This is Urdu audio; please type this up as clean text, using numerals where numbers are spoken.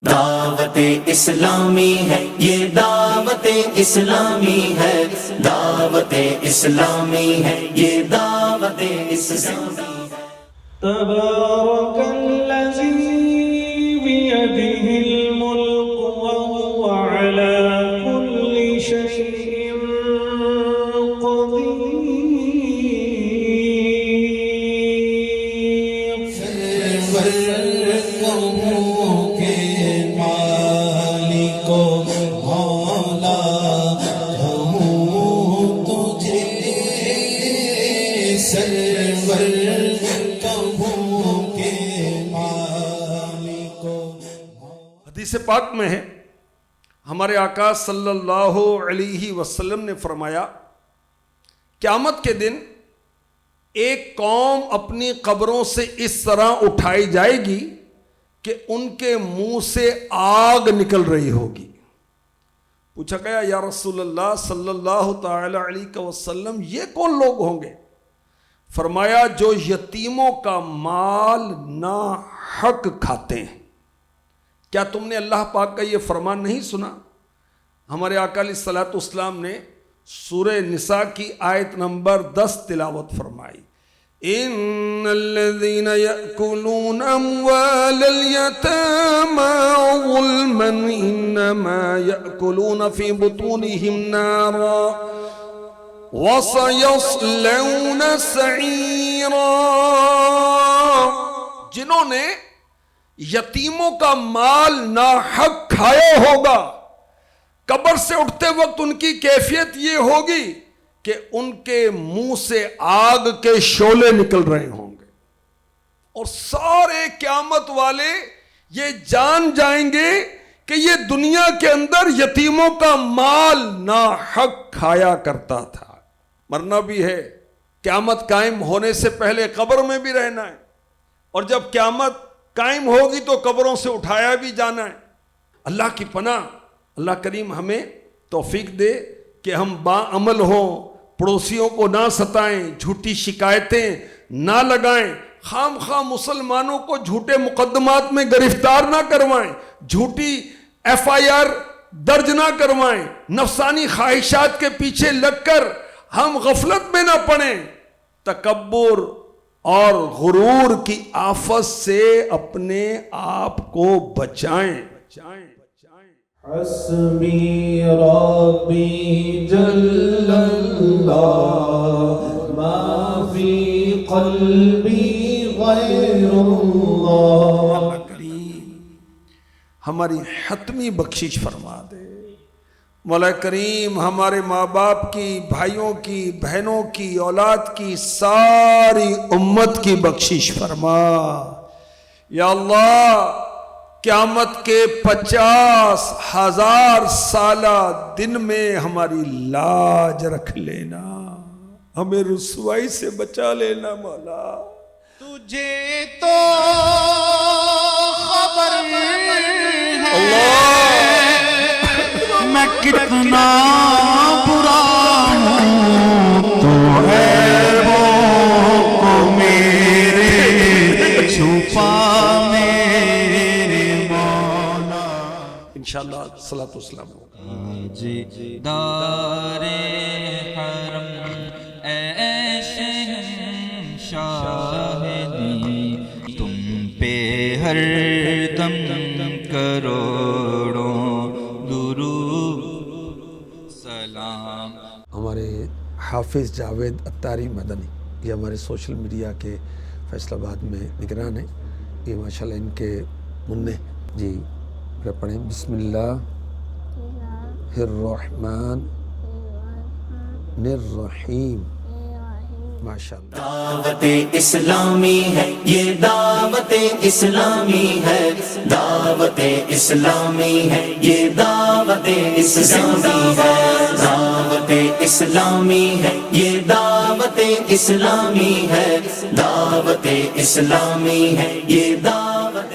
دعوت اسلامی ہے، یہ دعوت اسلامی ہے، دعوت اسلامی ہے، یہ دعوت اسلامی ہے۔ تبارک الذی بیدہ الملک وہو علی کل شیء حدیث پاک میں ہے، ہمارے آقا صلی اللہ علیہ وسلم نے فرمایا، قیامت کے دن ایک قوم اپنی قبروں سے اس طرح اٹھائی جائے گی کہ ان کے منہ سے آگ نکل رہی ہوگی۔ پوچھا گیا یا رسول اللہ صلی اللہ تعالی علیہ وسلم یہ کون لوگ ہوں گے؟ فرمایا جو یتیموں کا مال ناحق کھاتے ہیں۔ کیا تم نے اللہ پاک کا یہ فرمان نہیں سنا؟ ہمارے آقا علیہ الصلوۃ والسلام نے سورہ نساء کی آیت نمبر 10 تلاوت فرمائی، ان الذين يأكلون اموال اليتامى ظلما انما يأكلون في بطونهم نارا وَسَيَصْلَوْنَ سَعِيرًا۔ جنہوں نے یتیموں کا مال ناحق کھایا ہوگا، قبر سے اٹھتے وقت ان کی کیفیت یہ ہوگی کہ ان کے منہ سے آگ کے شعلے نکل رہے ہوں گے، اور سارے قیامت والے یہ جان جائیں گے کہ یہ دنیا کے اندر یتیموں کا مال ناحق کھایا کرتا تھا۔ مرنا بھی ہے، قیامت قائم ہونے سے پہلے قبر میں بھی رہنا ہے، اور جب قیامت قائم ہوگی تو قبروں سے اٹھایا بھی جانا ہے۔ اللہ کی پناہ، اللہ کریم ہمیں توفیق دے کہ ہم باعمل ہوں، پڑوسیوں کو نہ ستائیں، جھوٹی شکایتیں نہ لگائیں، خام خواہ مسلمانوں کو جھوٹے مقدمات میں گرفتار نہ کروائیں، جھوٹی FIR درج نہ کروائیں، نفسانی خواہشات کے پیچھے لگ کر ہم غفلت میں نہ پڑیں، تکبر اور غرور کی آفت سے اپنے آپ کو بچائیں۔ حسبی ربی جل اللہ ما فی قلبی غیر اللہ۔ اللہ کریم ہماری حتمی بخشش فرما دے۔ مولا کریم ہمارے ماں باپ کی، بھائیوں کی، بہنوں کی، اولاد کی، ساری امت کی بخشش فرما۔ یا اللہ قیامت کے 50,000 سالہ دن میں ہماری لاج رکھ لینا، ہمیں رسوائی سے بچا لینا مولا۔ تجھے تو خبر ہے میں کتنا برا ہوں، تو عیبوں کو میرے چھپا میرے مولا۔ انشاءاللہ صلاۃ والسلام ہوگا۔ دار حرم اے شہنشاہ دی، تم پہ ہر دم کروڑوں درود سلام۔ ہمارے حافظ جاوید اتاری مدنی یہ ہمارے سوشل میڈیا کے فیصل آباد میں نگران ہیں، یہ ماشاءاللہ ان کے منع جی پڑھیں۔ بسم اللہ الرحمن الرحیم۔ ماشاءاللہ دعوت اسلامی ہے، یہ دعوت اسلامی ہے، دعوت اسلامی ہے، یہ دعوت اسلامی ہے، دعوت اسلامی ہے، یہ دعوت اسلامی ہے، دعوت اسلامی ہے، یہ دعوت